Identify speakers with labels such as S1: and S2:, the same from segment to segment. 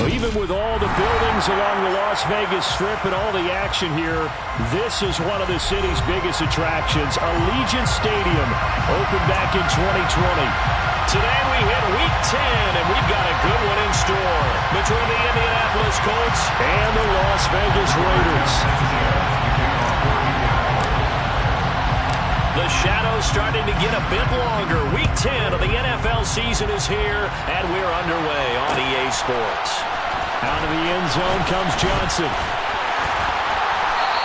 S1: Even with all the buildings along the Las Vegas Strip and all the action here, this is one of the city's biggest attractions. Allegiant Stadium opened back in 2020.
S2: Today we hit Week 10, and we've got a good one in store between the Indianapolis Colts
S1: and the Las Vegas Raiders.
S2: The shadow's starting to get a bit longer. Week 10 of the NFL season is here, and we're underway on EA Sports.
S1: Out of the end zone comes Johnson.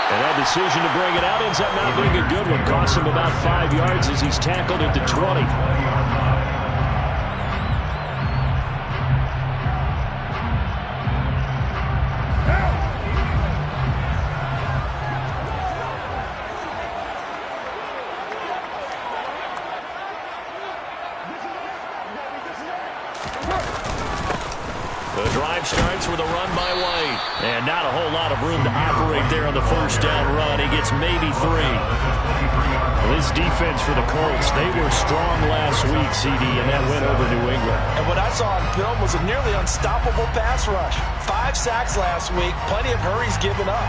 S1: And that decision to bring it out ends up not being a good one. Costs him about 5 yards as he's tackled at the 20.
S2: The drive starts with a run by White. And not a whole lot of room to operate there on the first down run. He gets maybe 3.
S1: Well, this defense for the Colts, they were strong last week, CD, and that went over New England.
S3: And what I saw on film was a nearly unstoppable pass rush. 5 sacks last week, plenty of hurries given up.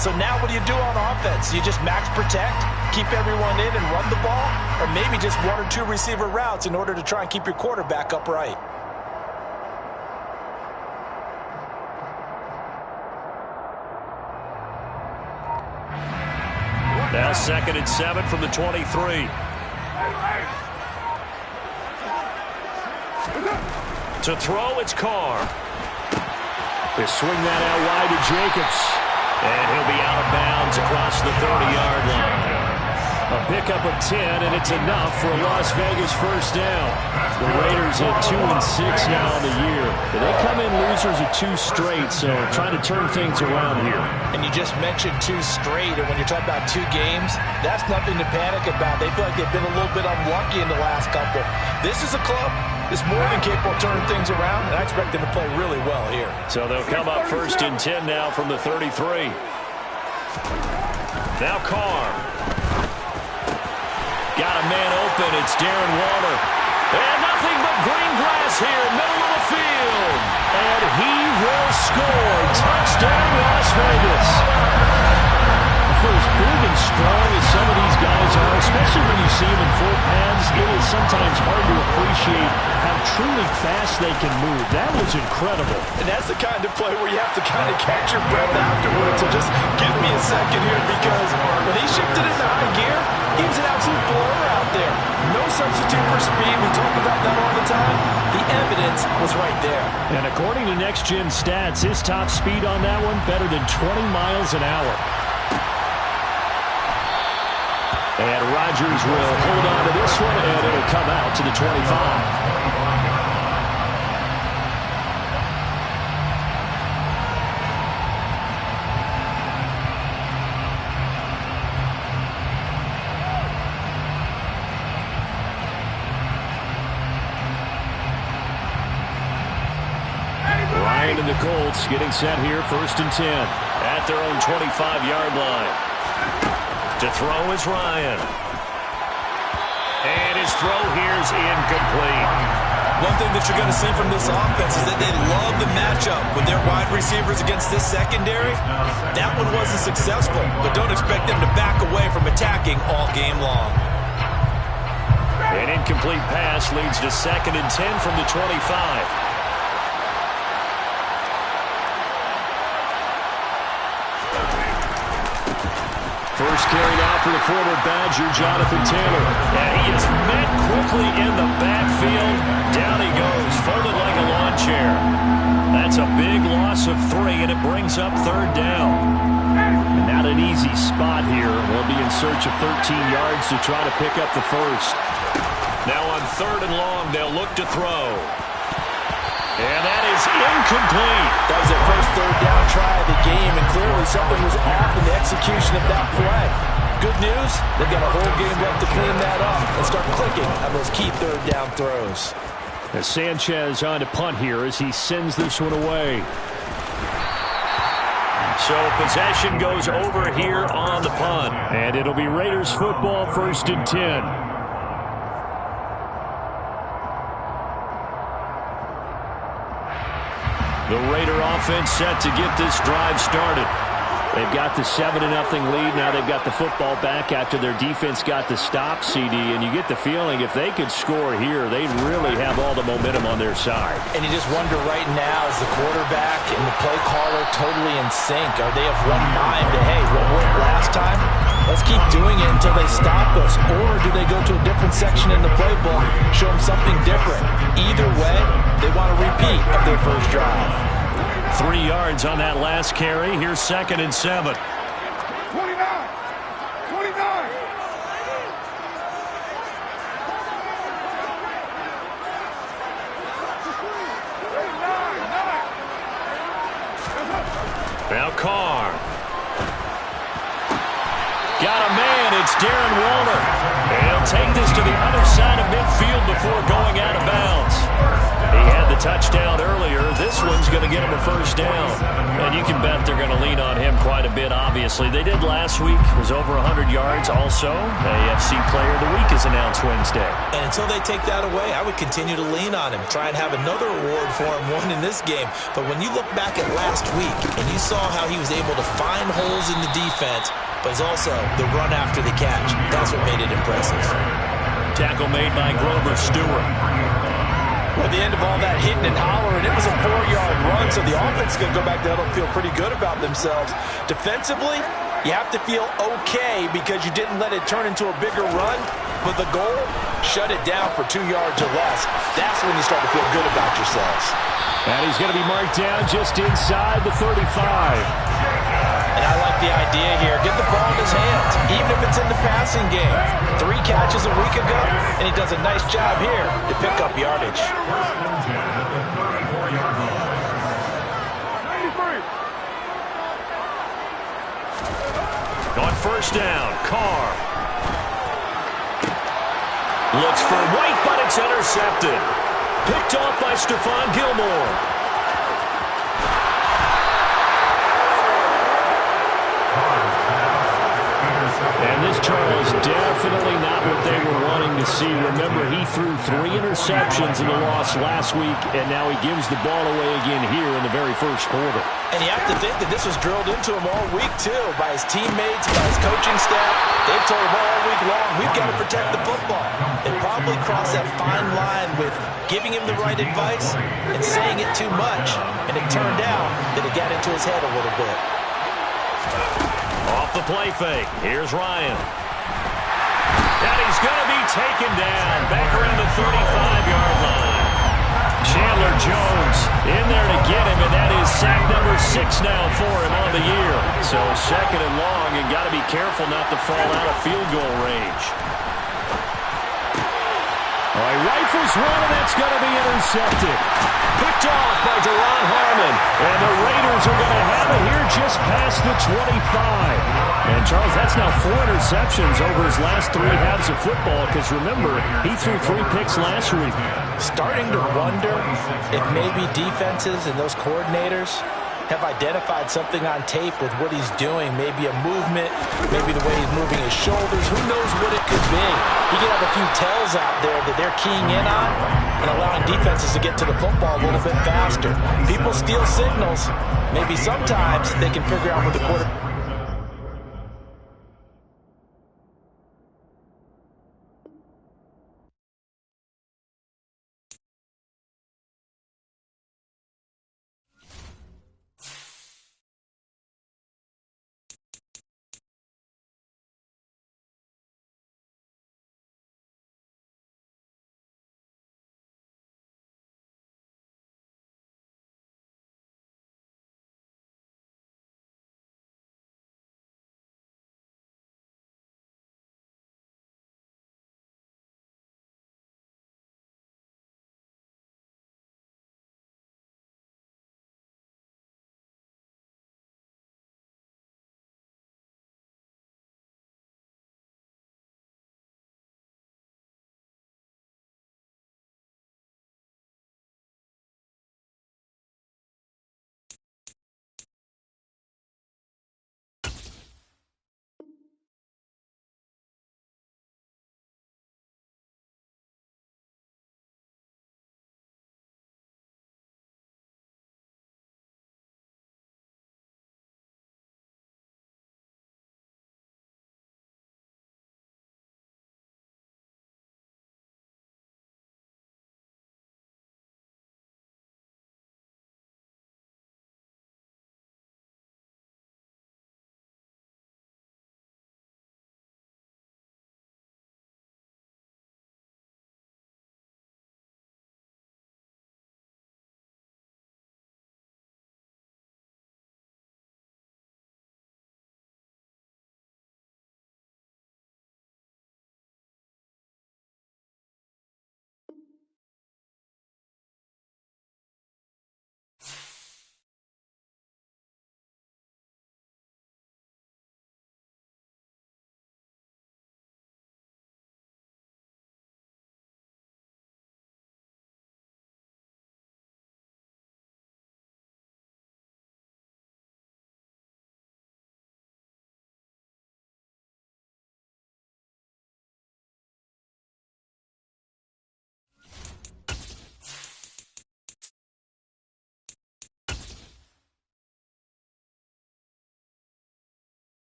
S3: So now what do you do on offense? You just max protect, keep everyone in and run the ball? Or maybe just 1 or 2 receiver routes in order to try and keep your quarterback upright?
S2: Now 2nd and 7 from the 23. To throw, it's Carr.
S1: They swing that out wide to Jacobs.
S2: And he'll be out of bounds across the 30-yard line.
S1: A pickup of 10, and it's enough for a Las Vegas first down. The Raiders at 2-6 now in the year. They come in losers of 2 straight, so trying to turn things around here.
S3: And you just mentioned 2 straight, and when you're talking about 2 games, that's nothing to panic about. They feel like they've been a little bit unlucky in the last couple. This is a club that's more than capable of turning things around, and I expect them to play really well here.
S2: So they'll come up 1st and 10 now from the 33. Now Carr. Got a man open. It's Darren Waller. And nothing but green grass here, middle of the field.
S1: And he will score. Touchdown, Las Vegas. For as big and strong as some of these guys are, especially when you see them in full pads, it is sometimes hard to appreciate how truly fast they can move. That was incredible.
S3: And that's the kind of play where you have to kind of catch your breath afterwards. So just give me a second here, because when he shifted into high gear, he was an absolute blower out there. No substitute for speed. We talk about that all the time. The evidence was right there.
S1: And according to Next Gen Stats, his top speed on that one, better than 20 miles an hour. And Rodgers will hold on to this one, and it'll come out to the 25. Ryan and the Colts getting set here, 1st and 10.
S2: At their own 25-yard line. To throw is Ryan. And his throw here is incomplete.
S3: One thing that you're going to see from this offense is that they love the matchup with their wide receivers against this secondary. That one wasn't successful, but don't expect them to back away from attacking all game long.
S2: An incomplete pass leads to 2nd and 10 from the 25.
S1: First carry now for the former Badger, Jonathan Taylor.
S2: And he is met quickly in the backfield. Down he goes, folded like a lawn chair. That's a big loss of 3, and it brings up 3rd down.
S1: And not an easy spot here. They'll be in search of 13 yards to try to pick up the first.
S2: Now on 3rd and long, they'll look to throw. And that is incomplete.
S3: That was their first 3rd down try of the game, and clearly something was off in the execution of that play. Good news, they've got a whole game left to clean that up and start clicking on those key 3rd down throws.
S1: As Sanchez on to punt here as he sends this one away.
S2: So possession goes over here on the punt.
S1: And it'll be Raiders football, 1st and 10.
S2: The Raider offense set to get this drive started.
S1: They've got the 7-0 lead. Now they've got the football back after their defense got the stop, CD. And you get the feeling if they could score here, they'd really have all the momentum on their side.
S3: And you just wonder right now, is the quarterback and the play caller totally in sync? Are they of one mind to, hey, what worked last time? Let's keep doing it until they stop us. Or do they go to a different section in the playbook, show them something different? Either way, they want a repeat of their first drive.
S2: 3 yards on that last carry. Here's 2nd and 7.
S4: 29. 29.
S2: Now Carr. Got a man. It's Darren Waller. And he'll take this to the other side of midfield before going out of bounds. He had the touchdown earlier. This one's going to get him a first down. And you can bet they're going to lean on him quite a bit, obviously. They did last week. It was over 100 yards. Also, AFC Player of the Week is announced Wednesday.
S3: And until they take that away, I would continue to lean on him. Try and have another award for him, one in this game. But when you look back at last week and you saw how he was able to find holes in the defense, but it's also the run after the catch. That's what made it impressive.
S2: Tackle made by Grover Stewart.
S3: At the end of all that hitting and hollering, it was a 4-yard run, so the offense is going to go back there and feel pretty good about themselves. Defensively, you have to feel okay because you didn't let it turn into a bigger run, but the goal, shut it down for 2 yards or less. That's when you start to feel good about yourselves.
S1: And he's going to be marked down just inside the 35.
S3: And I like the idea here. Get the ball in his hands, even if it's in the passing game. 3 catches a week ago, and he does a nice job here to pick up yardage.
S4: 93.
S2: On first down, Carr. Looks for White, but it's intercepted. Picked off by Stephon Gilmore.
S1: And this, Charles, definitely not what they were wanting to see. Remember, he threw 3 interceptions in the loss last week, and now he gives the ball away again here in the very first quarter.
S3: And you have to think that this was drilled into him all week, too, by his teammates, by his coaching staff. They've told him all week long, we've got to protect the football. They probably crossed that fine line with giving him the right advice and saying it too much. And it turned out that it got into his head a little bit.
S2: Off the play fake. Here's Ryan. And he's going to be taken down back around the 35-yard line. Chandler Jones in there to get him, and that is sack number 6 now for him on the year. So 2nd and long, and got to be careful not to fall out of field goal range.
S1: All right, rifles one, and that's going to be intercepted.
S2: Picked off by Deron Harmon.
S1: And the Raiders are going to have it here just past the 25. And, Charles, that's now 4 interceptions over his last 3 halves of football because, remember, he threw 3 picks last week.
S3: Starting to wonder if maybe defenses and those coordinators have identified something on tape with what he's doing. Maybe a movement, maybe the way he's moving his shoulders. Who knows what it could be? He could have a few tells out there that they're keying in on and allowing defenses to get to the football a little bit faster. People steal signals. Maybe sometimes they can figure out what the quarterback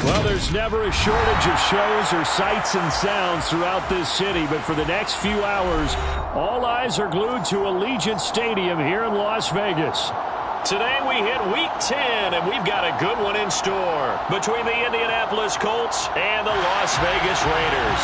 S1: Well, there's never a shortage of shows or sights and sounds throughout this city, but for the next few hours, all eyes are glued to Allegiant Stadium here in Las Vegas.
S2: Today we hit Week 10, and we've got a good one in store between the Indianapolis Colts and the Las Vegas Raiders.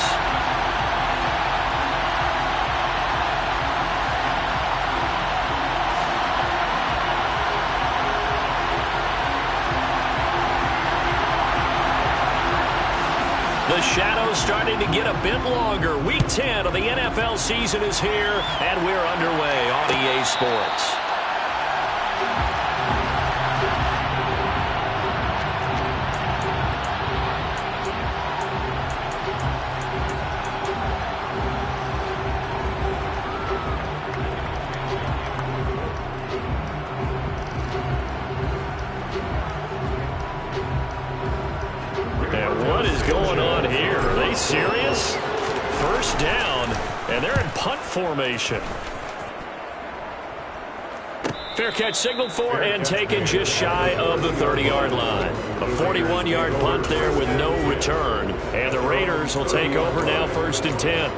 S2: The shadow's starting to get a bit longer. Week 10 of the NFL season is here, and we're underway on EA Sports. What is going on here? Are they serious? First down, and they're in punt formation. Fair catch signaled for and taken just shy of the 30-yard line. A 41-yard punt there with no return. And the Raiders will take over now, 1st and 10.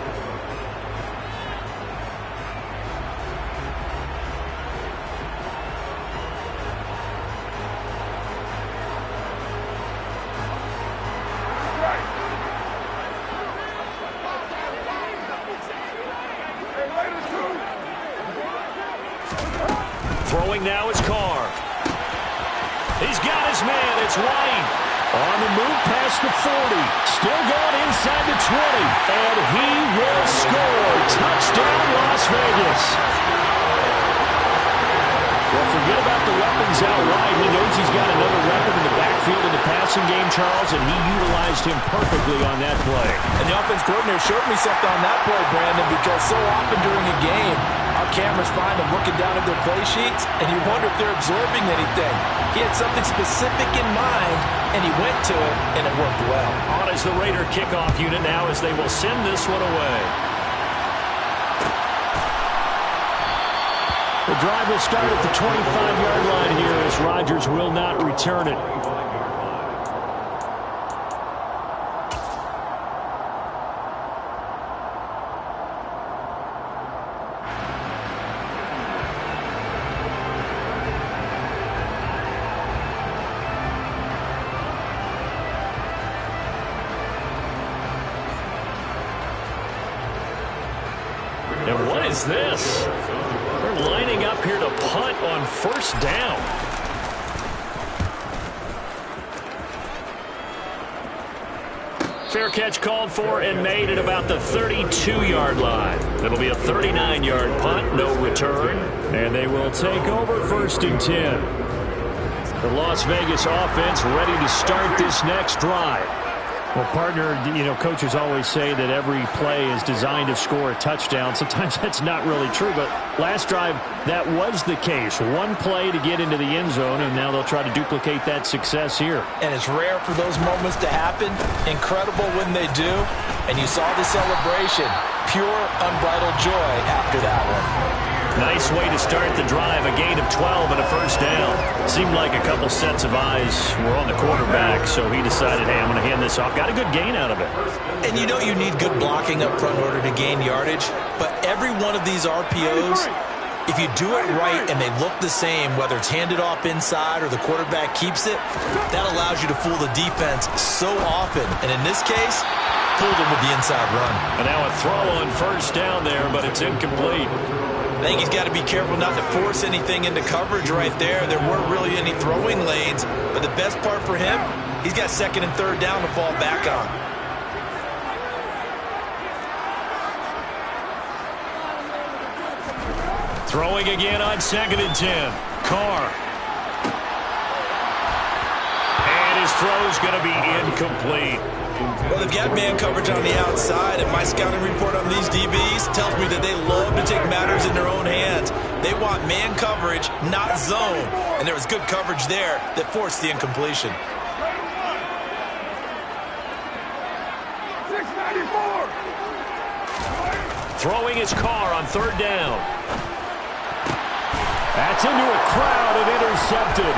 S2: Throwing now is Carr. He's got his man. It's White.
S1: On the move past the 40. Still going inside the 20. And he will score. Touchdown, Las Vegas. Well, forget about the weapons out wide. He knows he's got another weapon in the backfield in the passing game, Charles, and he utilized him perfectly on that play.
S3: And the offense coordinator showed me something on that play, Brandon, because so often during a game, our cameras find them looking down at their play sheets, and you wonder if they're absorbing anything. He had something specific in mind, and he went to it, and it worked well.
S2: On as the Raider kickoff unit now as they will send this one away.
S1: The drive will start at the 25-yard line here as Rodgers will not return it.
S2: And what is this? They're lining up here to punt on 1st down. Fair catch called for and made at about the 32-yard line. It'll be a 39-yard punt, no return. And they will take over 1st and 10. The Las Vegas offense ready to start this next drive.
S1: Well, partner, coaches always say that every play is designed to score a touchdown. Sometimes that's not really true, but last drive, that was the case. One play to get into the end zone, and now they'll try to duplicate that success here.
S3: And it's rare for those moments to happen. Incredible when they do. And you saw the celebration. Pure, unbridled joy after that one.
S2: Nice way to start the drive, a gain of 12 and a 1st down. Seemed like a couple sets of eyes were on the quarterback, so he decided, hey, I'm going to hand this off. Got a good gain out of it.
S3: And you know you need good blocking up front in order to gain yardage, but every one of these RPOs, if you do it right and they look the same, whether it's handed off inside or the quarterback keeps it, that allows you to fool the defense so often. And in this case, fooled them with the inside run.
S2: And now a throw on 1st down there, but it's incomplete.
S3: I think he's got to be careful not to force anything into coverage right there. There weren't really any throwing lanes, but the best part for him, he's got 2nd and 3rd down to fall back on.
S2: Throwing again on 2nd and 10. Carr. And his throw's going to be incomplete.
S3: Well, they've got man coverage on the outside, and my scouting report on these DBs tells me that they love to take matters in their own hands. They want man coverage, not zone. And there was good coverage there that forced the incompletion.
S4: 694.
S2: Throwing his Carr on 3rd down.
S1: That's into a crowd and intercepted.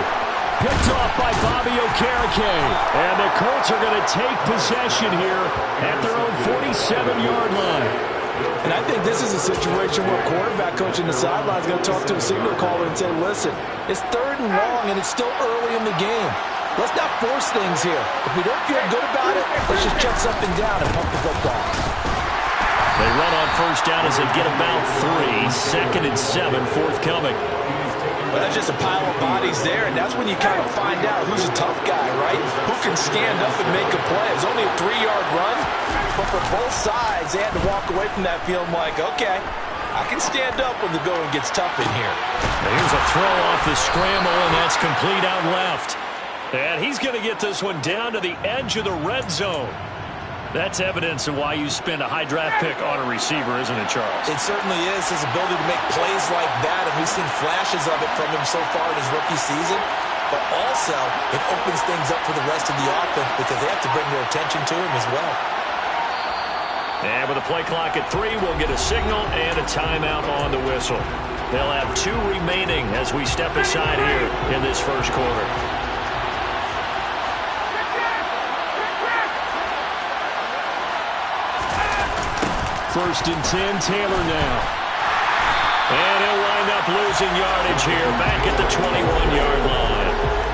S1: Picked off by Bobby Okereke. And the Colts are going to take possession here at their own 47-yard line.
S3: And I think this is a situation where a quarterback coach in the sideline is going to talk to a signal caller and say, listen, it's 3rd and long and it's still early in the game. Let's not force things here. If we don't feel good about it, let's just check something down and pump the football.
S2: They run on 1st down as they get about 3. 2nd and 7 forthcoming.
S3: Well, that's just a pile of bodies there, and that's when you kind of find out who's a tough guy, right? Who can stand up and make a play. It was only a 3-yard run, but for both sides, they had to walk away from that field like, okay, I can stand up when the going gets tough in here.
S2: Here's a throw off the scramble, and that's complete out left. And he's going to get this one down to the edge of the red zone. That's evidence of why you spend a high draft pick on a receiver, isn't it, Charles?
S3: It certainly is, his ability to make plays like that, and we've seen flashes of it from him so far in his rookie season. But also, it opens things up for the rest of the offense because they have to bring their attention to him as well.
S2: And with a play clock at 3, we'll get a signal and a timeout on the whistle. They'll have 2 remaining as we step aside here in this first quarter.
S1: First and 10, Taylor now.
S2: And he'll wind up losing yardage here back at the 21-yard line.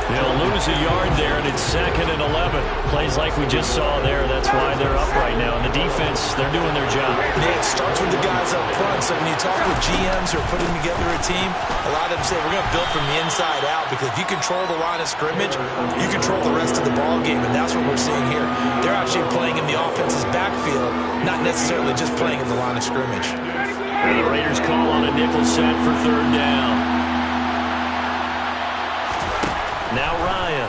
S2: They'll lose a yard there, and it's 2nd and 11. Plays like we just saw there. That's why they're up right now. And the defense, they're doing their job.
S3: Yeah, it starts with the guys up front. So when you talk with GMs who are putting together a team, a lot of them say we're going to build from the inside out because if you control the line of scrimmage, you control the rest of the ball game, and that's what we're seeing here. They're actually playing in the offense's backfield, not necessarily just playing in the line of scrimmage.
S2: And the Raiders call on a nickel set for 3rd down. Now Ryan.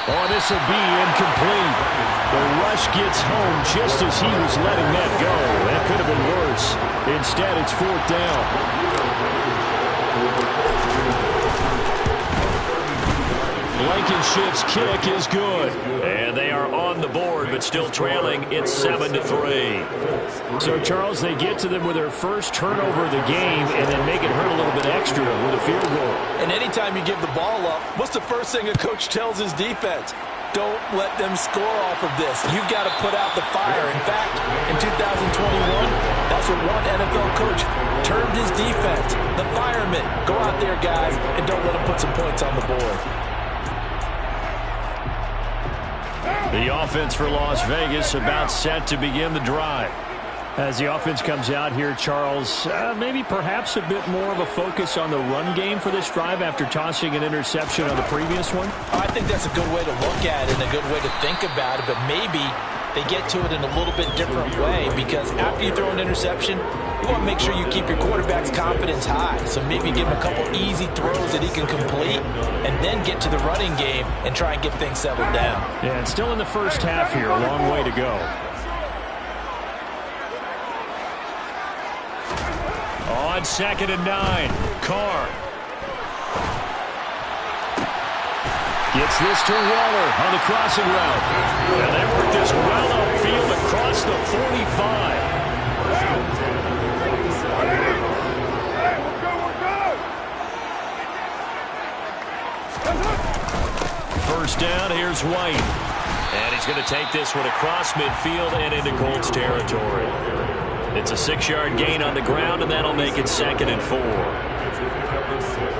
S1: Oh, this will be incomplete. The rush gets home just as he was letting that go. That could have been worse. Instead, it's 4th down. Blankenship's kick is good.
S2: And they are on the board, but still trailing. It's 7-3.
S1: So, Charles, they get to them with their first turnover of the game and then make it hurt a little bit extra with a field goal.
S3: And anytime you give the ball up, what's the first thing a coach tells his defense? Don't let them score off of this. You've got to put out the fire. In fact, in 2021, that's what one NFL coach termed his defense. The firemen. Go out there, guys, and don't let them put some points on the board.
S2: The offense for Las Vegas about set to begin the drive.
S1: As the offense comes out here, Charles, maybe perhaps a bit more of a focus on the run game for this drive after tossing an interception on the previous one?
S3: I think that's a good way to look at it and a good way to think about it, but maybe they get to it in a little bit different way because after you throw an interception, you want to make sure you keep your quarterback's confidence high. So maybe give him a couple easy throws that he can complete and then get to the running game and try and get things settled down.
S1: Yeah, and still in the first half here, a long way to go.
S2: On 2nd and 9, Carr.
S1: Gets this to Waller on the crossing route.
S2: And they work this well upfield across the 45. First down, here's White. And he's going to take this one across midfield and into Colts territory. It's a 6-yard gain on the ground, and that'll make it 2nd and 4.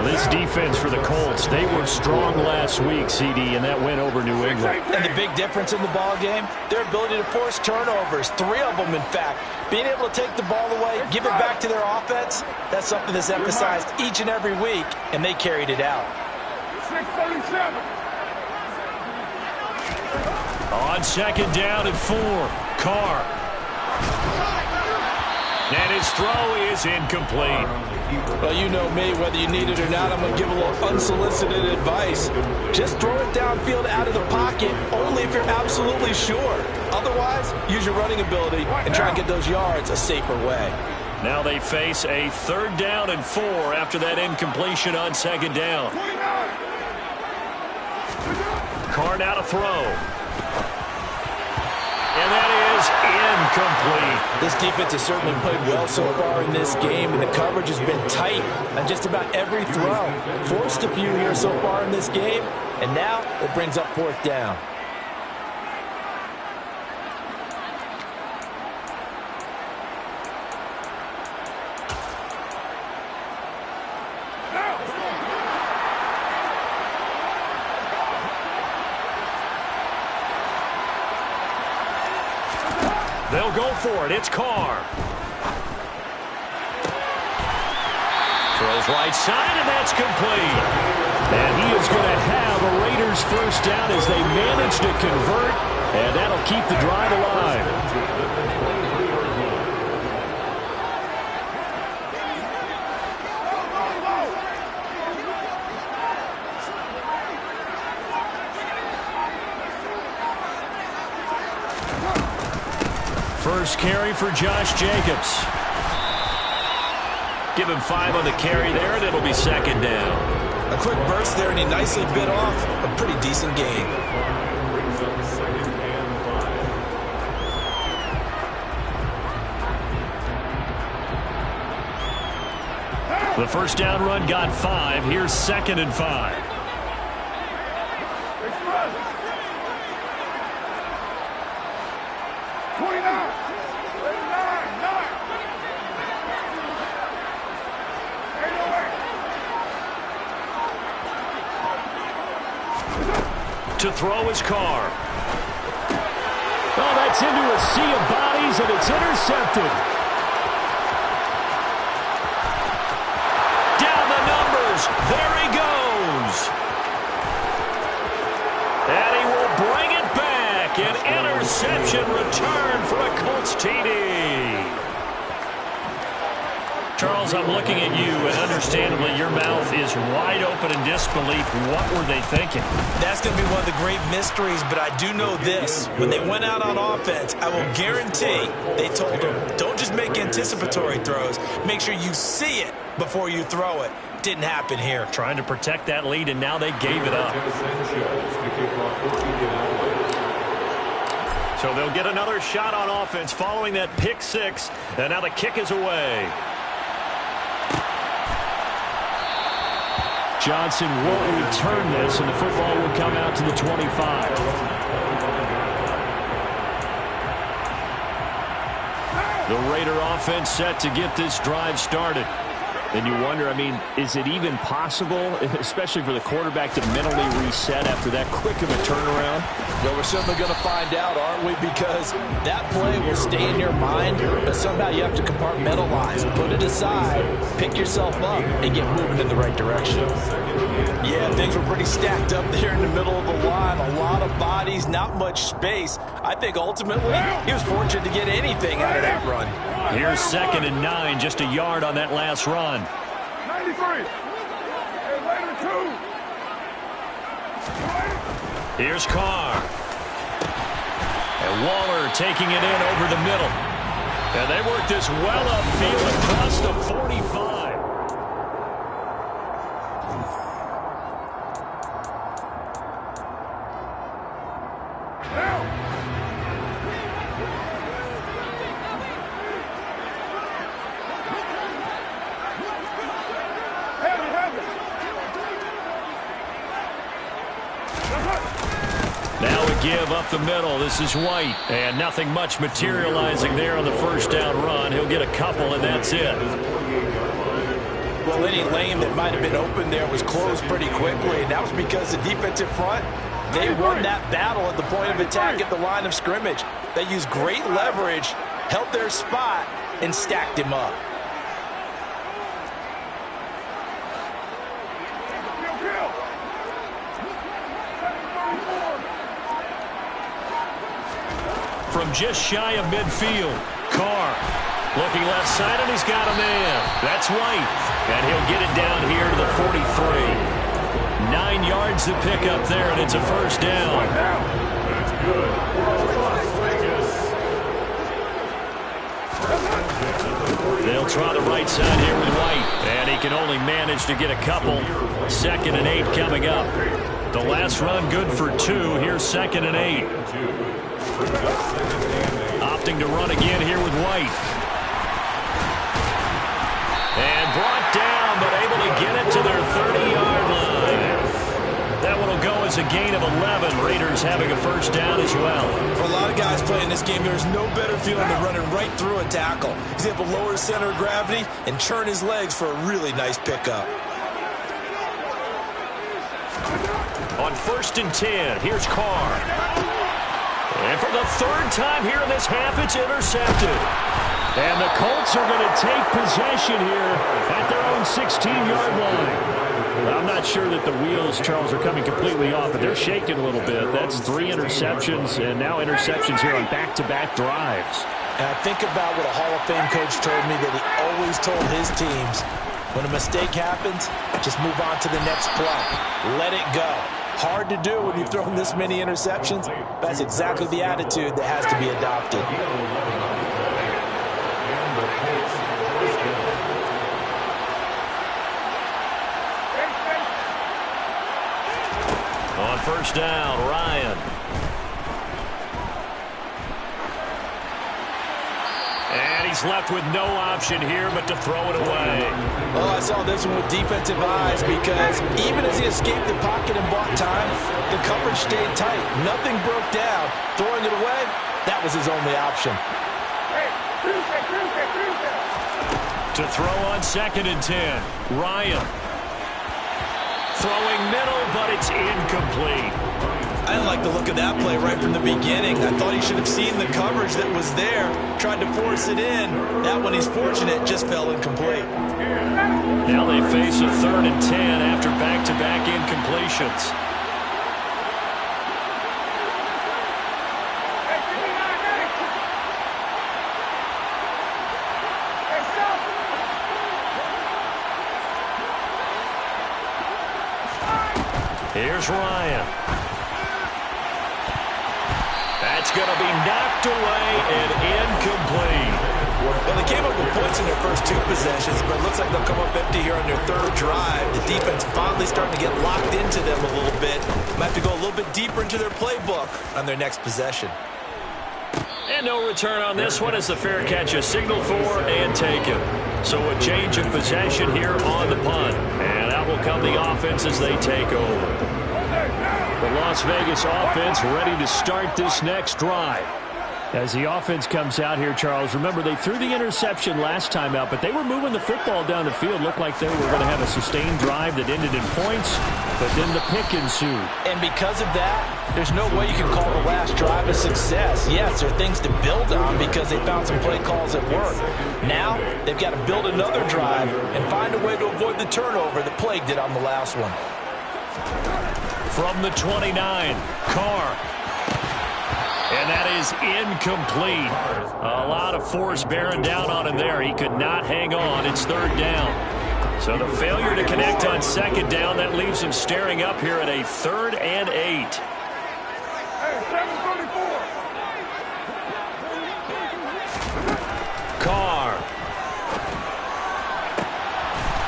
S1: This defense for the Colts, they were strong last week, CD, and that went over New England.
S3: And the big difference in the ball game, their ability to force turnovers, 3 of them, in fact. Being able to take the ball away, give it back to their offense, that's something that's emphasized each and every week, and they carried it out.
S4: 637.
S2: On 2nd down and 4, Carr. And his throw is incomplete.
S3: Well, you know me, whether you need it or not, I'm going to give a little unsolicited advice. Just throw it downfield out of the pocket, only if you're absolutely sure. Otherwise, use your running ability and try and get those yards a safer way.
S2: Now they face a 3rd down and 4 after that incompletion on 2nd down. Carr now to throw. And that is is incomplete.
S3: This defense has certainly played well so far in this game, and the coverage has been tight on just about every throw. Forced a few here so far in this game, and now it brings up 4th down.
S2: They'll go for it. It's Carr. Throws right side, and that's complete.
S1: And he is going to have a Raiders first down as they manage to convert, and that'll keep the drive alive.
S2: First carry for Josh Jacobs. Give him 5 on the carry there, and it'll be 2nd down.
S3: A quick burst there, and he nicely bit off a pretty decent gain.
S2: The first down run got 5. Here's 2nd and 5. To throw his Carr.
S1: Oh, that's into a sea of bodies, and it's intercepted.
S2: Down the numbers. There he goes. And he will bring it back. An interception return for a Colts TD. Charles, I'm looking at you, and understandably, your mouth is wide open in disbelief. What were they thinking?
S3: That's going to be one of the great mysteries, but I do know this. When they went out on offense, I will guarantee they told them, don't just make anticipatory throws. Make sure you see it before you throw it. Didn't happen here.
S2: Trying to protect that lead, and now they gave it up. So they'll get another shot on offense following that pick 6, and now the kick is away.
S1: Johnson will return this, and the football will come out to the 25.
S2: The Raider offense set to get this drive started.
S1: And you wonder, I mean, is it even possible, especially for the quarterback, to mentally reset after that quick of a turnaround?
S3: Well, we're certainly going to find out, aren't we? Because that play will stay in your mind, but somehow you have to compartmentalize, put it aside, pick yourself up, and get moving in the right direction. Yeah, things were pretty stacked up there in the middle of the line. A lot of bodies, not much space. I think ultimately he was fortunate to get anything out of that run.
S2: Here's 2nd and 9, just a yard on that last run.
S4: 93. And later 2.
S2: Here's Carr. And Waller taking it in over the middle. And they work this well upfield across the 45. Give up the middle. This is White. And nothing much materializing there on the first down run. He'll get a couple, and that's it.
S3: Well, any lane that might have been open there was closed pretty quickly, and that was because the defensive front, they won that battle at the point of attack at the line of scrimmage. They used great leverage, held their spot, and stacked him up.
S2: From just shy of midfield, Carr looking left side, and he's got a man. That's White, and he'll get it down here to the 43. 9 yards to pick up there, and it's a first down.
S4: That's good.
S2: They'll try the right side here with White, and he can only manage to get a couple. 2nd and 8 coming up. The last run good for 2. Here's 2nd and 8. Opting to run again here with White. And brought down, but able to get it to their 30-yard line. That one will go as a gain of 11. Raiders having a first down as well.
S3: For a lot of guys playing this game, there's no better feeling than running right through a tackle. He's able to lower his center of gravity and churn his legs for a really nice pickup.
S2: On 1st and 10, here's Carr. And for the third time here in this half, it's intercepted.
S1: And the Colts are going to take possession here at their own 16-yard line. I'm not sure that the wheels, Charles, are coming completely off, but they're shaking a little bit. That's 3 interceptions, and now interceptions here on back-to-back drives.
S3: And I think about what a Hall of Fame coach told me that he always told his teams, when a mistake happens, just move on to the next play. Let it go. Hard to do when you've thrown this many interceptions. That's exactly the attitude that has to be adopted.
S2: On 1st down, Ryan. And he's left with no option here but to throw it away.
S3: Well, I saw this one with defensive eyes because even as he escaped the pocket and bought time, the coverage stayed tight. Nothing broke down. Throwing it away, that was his only option.
S2: To throw on 2nd and 10, Ryan. Throwing middle, but it's incomplete.
S3: I didn't like the look of that play right from the beginning. I thought he should have seen the coverage that was there, tried to force it in. That one, he's fortunate, just fell incomplete.
S2: Now they face a 3rd and 10 after back-to-back incompletions. Here's Ryan. That's going to be knocked away and incomplete.
S3: Well, they came up with points in their first 2 possessions, but it looks like they'll come up empty here on their 3rd drive. The defense finally starting to get locked into them a little bit. Might have to go a little bit deeper into their playbook on their next possession.
S2: And no return on this one as the fair catch is signaled for and taken. So a change of possession here on the punt. And out will come the offense as they take over.
S1: The Las Vegas offense ready to start this next drive. As the offense comes out here, Charles, remember they threw the interception last time out, but they were moving the football down the field. Looked like they were going to have a sustained drive that ended in points, but then the pick ensued.
S3: And because of that, there's no way you can call the last drive a success. Yes, there are things to build on because they found some play calls that work. Now, they've got to build another drive and find a way to avoid the turnover that plagued it on the last one.
S2: From the 29, Carr. And that is incomplete. A lot of force bearing down on him there. He could not hang on. It's 3rd down. So the failure to connect on 2nd down, that leaves him staring up here at a 3rd and 8. Carr.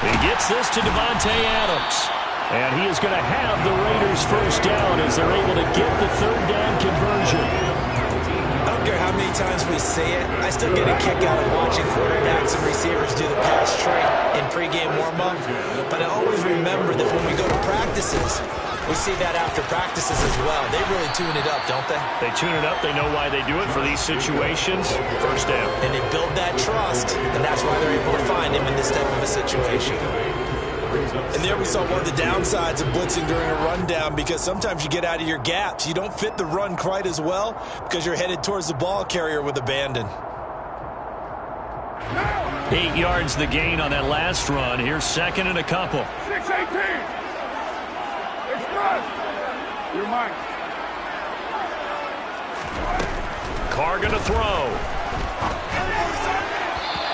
S2: He gets this to Davante Adams.
S1: And he is going to have the Raiders first down as they're able to get the 3rd down conversion.
S3: I don't care how many times we say it, I still get a kick out of watching quarterbacks and receivers do the pass straight in pregame warm-up. But I always remember that when we go to practices, we see that after practices as well. They really tune it up, don't they?
S2: They tune it up. They know why they do it for these situations. First down.
S3: And they build that trust, and that's why they're able to find him in this type of a situation. And there we saw one of the downsides of blitzing during a rundown because sometimes you get out of your gaps. You don't fit the run quite as well because you're headed towards the ball carrier with abandon.
S2: 8 yards the gain on that last run. Here's 2nd and a couple.
S4: 6-18. Express. You're mine.
S2: Carr going to throw.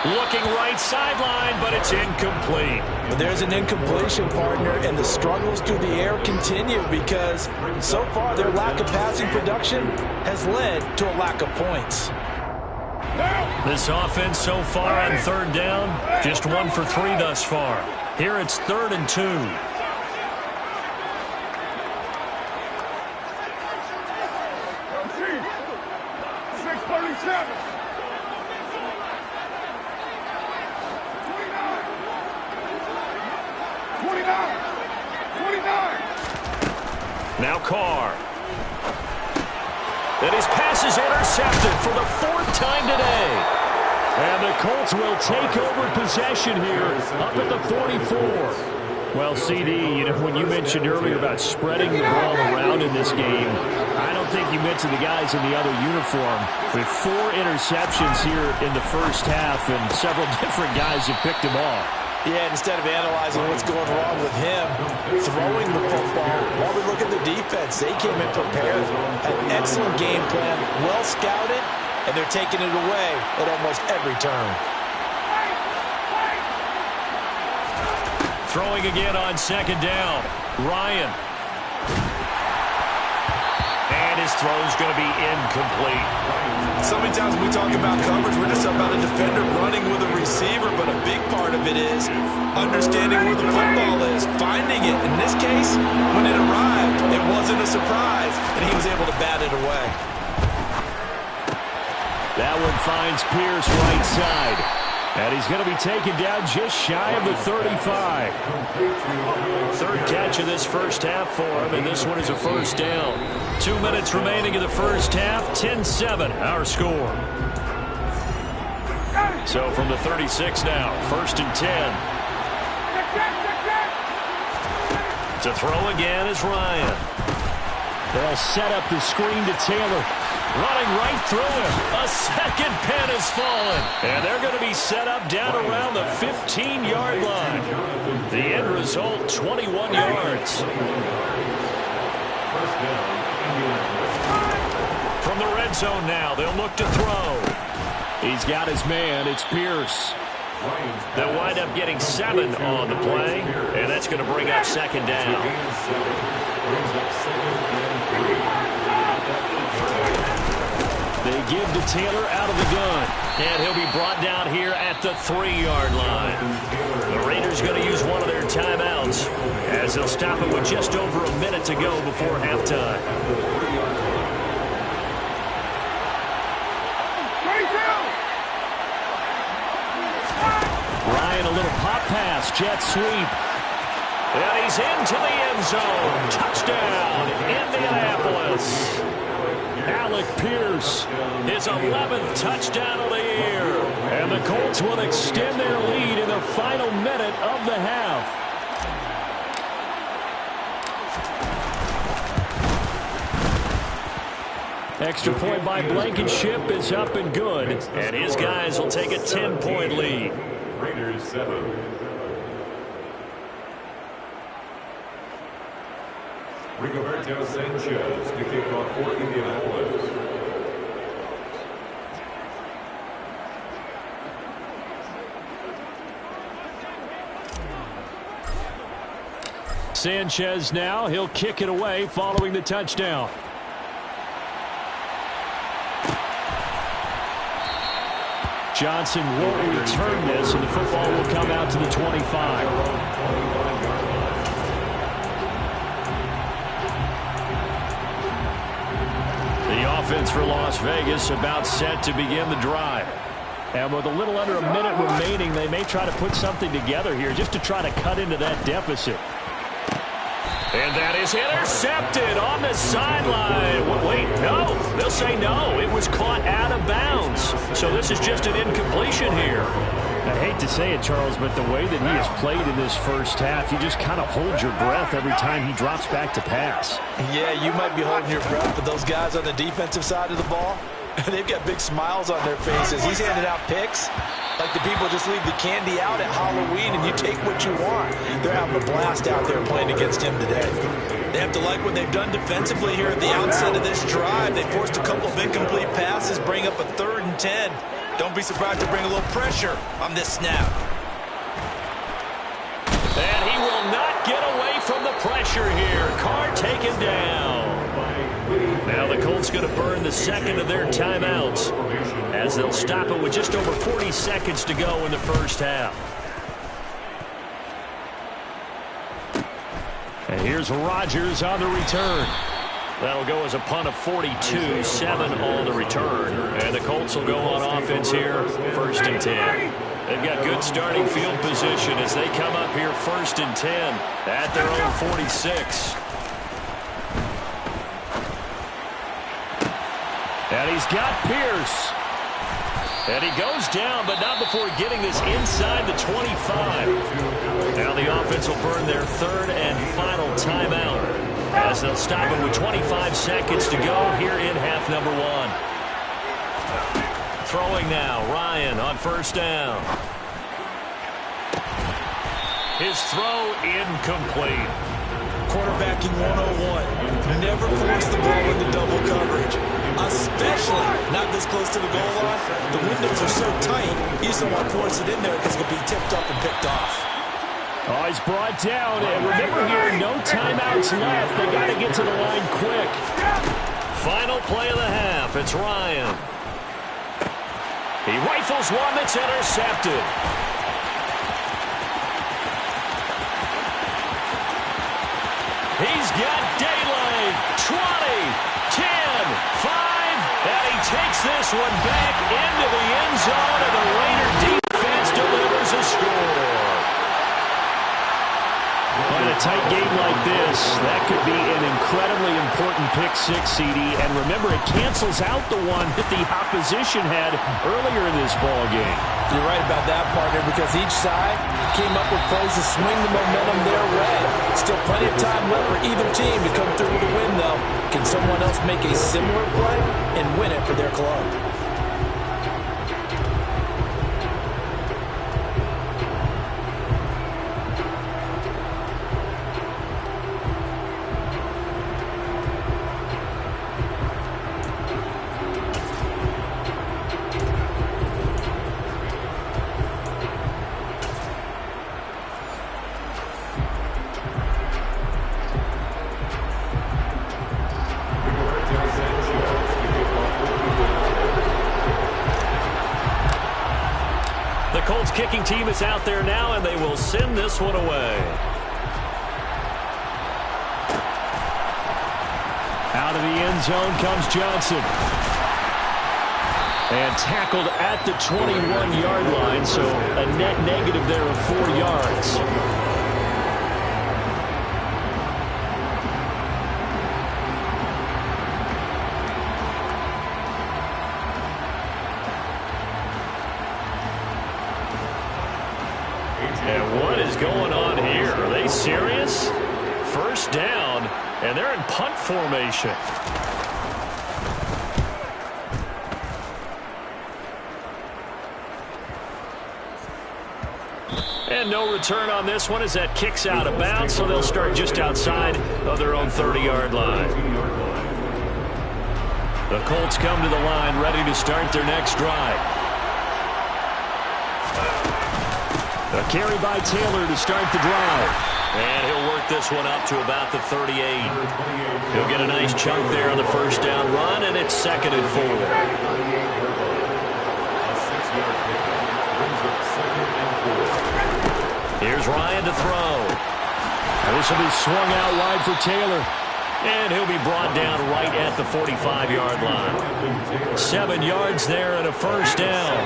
S2: Looking right sideline, but it's incomplete.
S3: But there's an incompletion, partner, and the struggles through the air continue because so far their lack of passing production has led to a lack of points.
S2: This offense so far on 3rd down, just 1 for 3 thus far. Here it's 3rd and 2.
S4: 6:37.
S2: Now Carr. And his pass is intercepted for the 4th time today.
S1: And the Colts will take over possession here up at the 44. Well, CD, you know, when you mentioned earlier about spreading the ball around in this game, I don't think you mentioned the guys in the other uniform. With 4 interceptions here in the first half, and several different guys have picked him off.
S3: Yeah, instead of analyzing what's going wrong with him, throwing the football, while we look at the defense, they came in prepared, had an excellent game plan, well scouted, and they're taking it away at almost every turn.
S2: Throwing again on 2nd down. Ryan. And his throw's going to be incomplete.
S3: So many times when we talk about coverage, we're just about a defender running with a receiver, but a big part of it is understanding where the football is, finding it. In this case, when it arrived, it wasn't a surprise, and he was able to bat it away.
S1: That one finds Pierce right side. And he's going to be taken down just shy of the 35.
S2: 3rd catch of this first half for him, and this one is a 1st down. 2 minutes remaining in the first half, 10-7, our score. So from the 36 now, 1st and 10. To throw again is Ryan.
S1: They'll set up the screen to Taylor.
S2: Running right through him. A second pin has fallen. And they're going to be set up down around the 15-yard line. The end result, 21 yards. From the red zone now, they'll look to throw.
S1: He's got his man. It's Pierce.
S2: They'll wind up getting 7 on the play, and that's going to bring up 2nd down.
S1: They give to Taylor out of the gun.
S2: And he'll be brought down here at the 3-yard line. The Raiders going to use one of their timeouts as they'll stop it with just over a minute to go before halftime.
S1: Ryan, a little pop pass, jet sweep.
S2: And he's into the end zone. Touchdown, Indianapolis.
S1: Alec Pierce,
S2: his 11th touchdown of the year.
S1: And the Colts will extend their lead in the final minute of the half. Extra point by Blankenship is up and good.
S2: And his guys will take a 10-point lead.
S5: Raiders 7. Rigoberto Sanchez to kick off for Indianapolis.
S1: Sanchez now, he'll kick it away following the touchdown. Johnson won't return this, and the football will come out to the 25. The offense for Las Vegas about set to begin the drive. And with a little under a minute remaining, they may try to put something together here just to try to cut into that deficit.
S2: And that is intercepted on the sideline. Wait, no. They'll say no. It was caught out of bounds. So this is just an incompletion here.
S1: I hate to say it, Charles, but the way that he has played in this first half, you just kind of hold your breath every time he drops back to pass.
S3: Yeah, you might be holding your breath, but those guys on the defensive side of the ball, they've got big smiles on their faces. He's handing out picks like the people just leave the candy out at Halloween and you take what you want. They're having a blast out there playing against him today. They have to like what they've done defensively here at the outset of this drive. They forced a couple of incomplete passes, bring up a 3rd and 10. Don't be surprised to bring a little pressure on this snap.
S2: And he will not get away from the pressure here. Carr taken down. Now the Colts going to burn the second of their timeouts as they'll stop it with just over 40 seconds to go in the first half.
S1: And here's Rodgers on the return.
S2: That'll go as a punt of 42, 7 on the return. And the Colts will go on offense here, 1st and 10. They've got good starting field position as they come up here 1st and 10 at their own 46. And he's got Pierce. And he goes down, but not before getting this inside the 25. Now the offense will burn their third and final timeout, as they'll stop it with 25 seconds to go here in half number one. Throwing now, Ryan on first down. His throw incomplete.
S3: Quarterbacking 101. Never force the ball into double coverage, especially not this close to the goal line. The windows are so tight, you just don't want to force it in there because it could be tipped up and picked off.
S1: Oh, he's brought down. And remember here, no timeouts left. They got to get to the line quick.
S2: Final play of the half. It's Ryan. He rifles one that's intercepted. He's got daylight. 20, 10, 5, and he takes this one back into the end zone, and the Raider defense delivers a score.
S1: In a tight game like this, that could be an incredibly important pick six, CD. And remember, it cancels out the one that the opposition had earlier in this ball game.
S3: You're right about that, partner, because each side came up with plays to swing the momentum their way. Still plenty of time left for either team to come through with a win, though. Can someone else make a similar play and win it for their club?
S2: Kicking team is out there now, and they will send this one away.
S1: Out of the end zone comes Johnson. And tackled at the 21-yard line, so a net negative there of 4 yards.
S2: And what is going on here? Are they serious? First down, and they're in punt formation. And no return on this one as that kicks out of bounds, so they'll start just outside of their own 30-yard line. The Colts come to the line ready to start their next drive.
S1: A carry by Taylor to start the drive.
S2: And he'll work this one up to about the 38. He'll get a nice chunk there on the first down run, and it's 2nd and 4. Here's Ryan to throw.
S1: This will be swung out wide for Taylor.
S2: And he'll be brought down right at the 45-yard line. 7 yards there and a first down.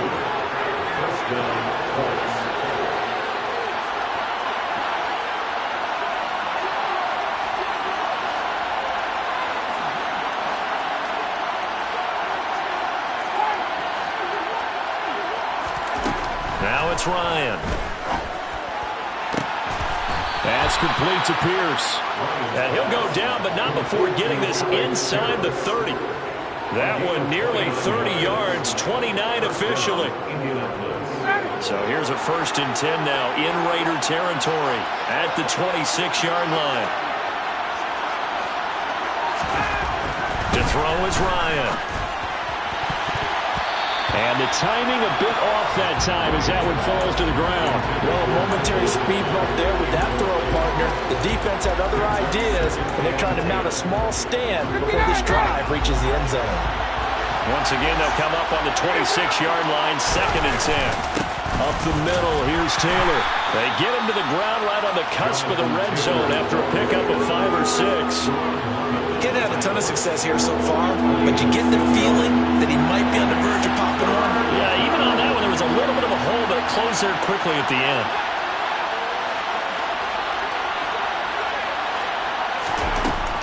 S2: Now it's Ryan.
S1: That's complete to Pierce.
S2: And he'll go down, but not before getting this inside the 30. That one nearly 30 yards, 29 officially. So here's a 1st and 10 now in Raider territory at the 26-yard line. To throw is Ryan.
S1: And the timing a bit off that time as that one falls to the ground.
S3: Well, a momentary speed bump there with that throw, partner. The defense had other ideas, and they're trying to mount a small stand before this drive reaches the end zone.
S2: Once again, they'll come up on the 26-yard line, 2nd and 10.
S1: Up the middle, here's Taylor.
S2: They get him to the ground right on the cusp of the red zone after a pickup of 5 or 6.
S3: Getting had a ton of success here so far, but you get the feeling that he might be on the verge of popping one.
S2: Yeah, even on that one, there was a little bit of a hole, but it closed there quickly at the end.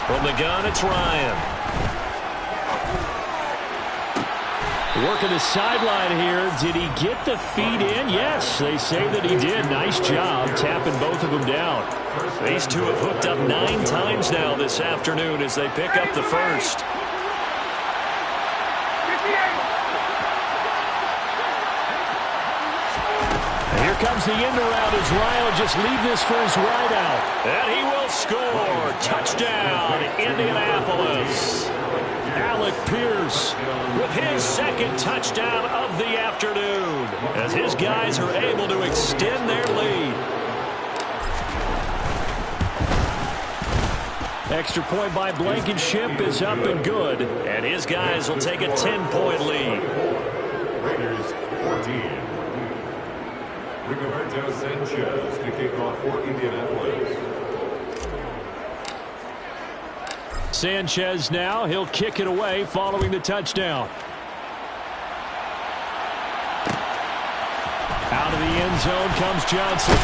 S2: From the gun, it's Ryan.
S1: Working the sideline here. Did he get the feet in? Yes, they say that he did. Nice job tapping both of them down.
S2: These two have hooked up 9 times now this afternoon as they pick up the first.
S1: Here comes the end around as Ryan will just leave this for his wide out.
S2: And he will score. Touchdown, Indianapolis.
S1: Alec Pierce
S2: with his second touchdown of the afternoon as his guys are able to extend their lead.
S1: Extra point by Blankenship is up and good.
S2: And his guys will take a 10-point lead.
S5: Raiders 14. Rigoberto Sanchez to kick off for Indianapolis.
S1: Sanchez now, he'll kick it away following the touchdown. Out of the end zone comes Johnson.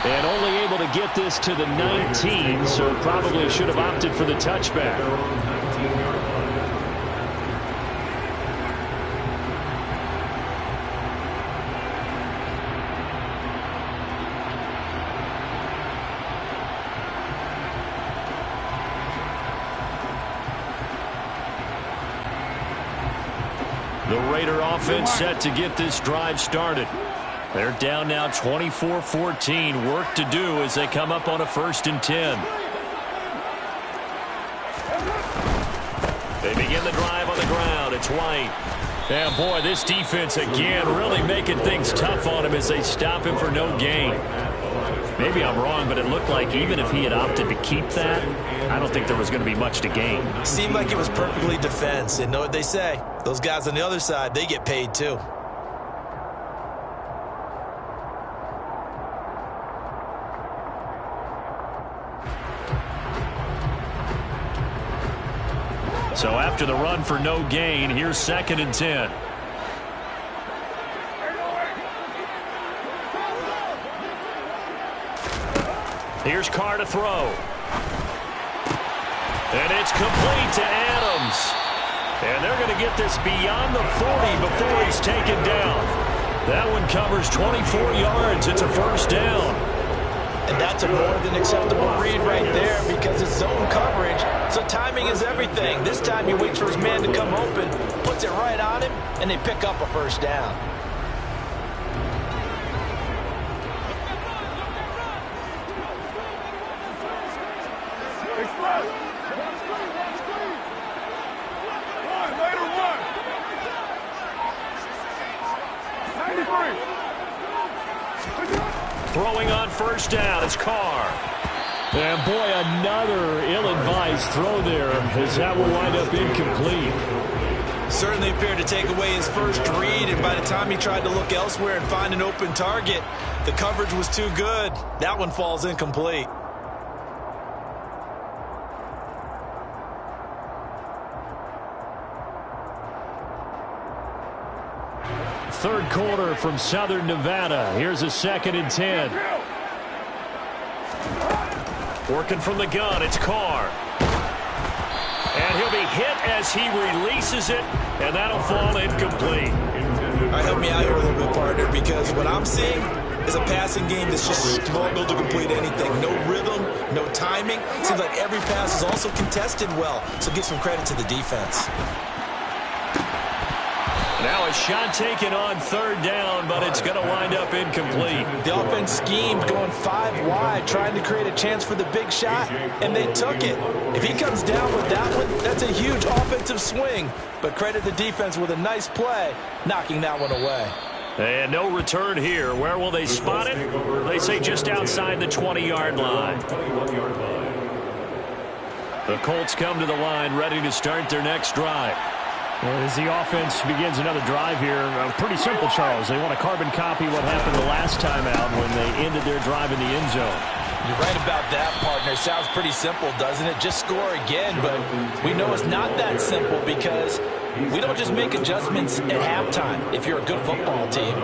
S1: And only able to get this to the 19, so probably should have opted for the touchback.
S2: The Raider offense set to get this drive started. They're down now 24-14. Work to do as they come up on a 1st and 10. They begin the drive on the ground. It's White. And boy, this defense again really making things tough on him as they stop him for no gain. Maybe I'm wrong, but it looked like even if he had opted to keep that, I don't think there was going to be much to gain.
S3: Seemed like it was perfectly defense. And know what they say? Those guys on the other side, they get paid too.
S2: So after the run for no gain, here's 2nd and 10. Here's Carr to throw. And it's complete to Adams. And they're going to get this beyond the 40 before he's taken down. That one covers 24 yards. It's a 1st down.
S3: And that's a more than acceptable read right there because it's zone coverage, so timing is everything. This time he waits for his man to come open, puts it right on him, and they pick up a 1st down.
S2: Throwing on 1st down is Carr.
S1: And boy, another ill-advised throw there as that will wind up incomplete.
S3: Certainly appeared to take away his first read, and by the time he tried to look elsewhere and find an open target, the coverage was too good. That one falls incomplete.
S1: Third quarter from Southern Nevada. Here's a 2nd and 10.
S2: Working from the gun, it's Carr. And he'll be hit as he releases it, and that'll fall incomplete.
S3: All right, help me out here a little bit, partner, because what I'm seeing is a passing game that's just struggled to complete anything. No rhythm, no timing. Seems like every pass is also contested well, so give some credit to the defense.
S2: Now a shot taken on 3rd down, but it's going to wind up incomplete.
S3: The offense schemed going 5 wide, trying to create a chance for the big shot, and they took it. If he comes down with that one, that's a huge offensive swing. But credit the defense with a nice play, knocking that one away.
S2: And no return here. Where will they spot it? They say just outside the 20-yard line. The Colts come to the line, ready to start their next drive.
S1: As the offense begins another drive here, pretty simple, Charles. They want to carbon copy what happened the last time out when they ended their drive in the end zone.
S3: You're right about that, partner. Sounds pretty simple, doesn't it? Just score again, but we know it's not that simple because we don't just make adjustments at halftime if you're a good football team.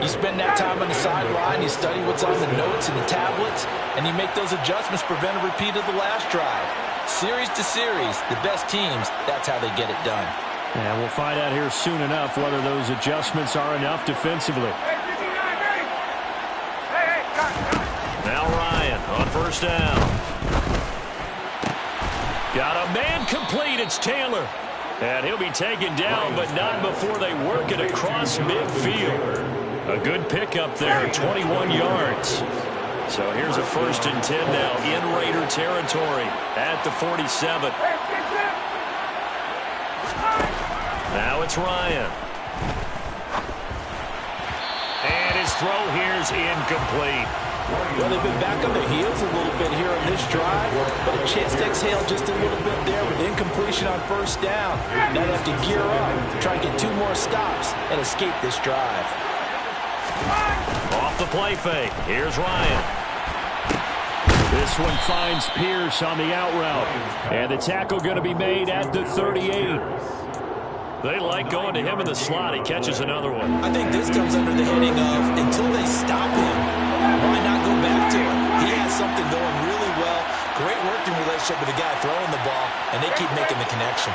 S3: You spend that time on the sideline, you study what's on the notes and the tablets, and you make those adjustments to prevent a repeat of the last drive. Series to series, the best teams, that's how they get it done.
S1: And we'll find out here soon enough whether those adjustments are enough defensively.
S2: Now Ryan on first down. Got a man complete. It's Taylor. And he'll be taken down, but not before they work it across midfield. A good pickup there, 21 yards. So here's a 1st and 10 now in Raider territory at the 47. Now it's Ryan. And his throw here's incomplete.
S3: Well, they've been back on their heels a little bit here on this drive, but a chance to exhale just a little bit there with incompletion on first down. Now they have to gear up to try and get 2 more stops and escape this drive.
S2: Off the play fake. Here's Ryan.
S1: This one finds Pierce on the out route. And the tackle going to be made at the 38.
S2: They like going to him in the slot. He catches another one.
S3: I think this comes under the heading of until they stop him, why not go back to him? He has something going really well. Great working relationship with the guy throwing the ball, and they keep making the connection.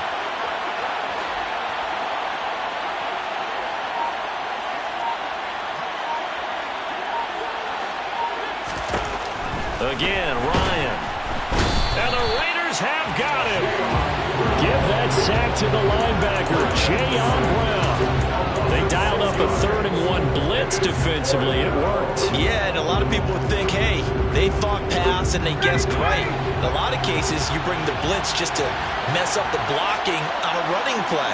S2: Again, Ryan. And the Raiders have got him.
S1: Give that sack to the linebacker, Jayon Brown.
S2: They dialed up a 3rd and 1 blitz defensively. It worked.
S3: Yeah, and a lot of people would think, hey, they thought pass and they guessed right. In a lot of cases, you bring the blitz just to mess up the blocking on a running play.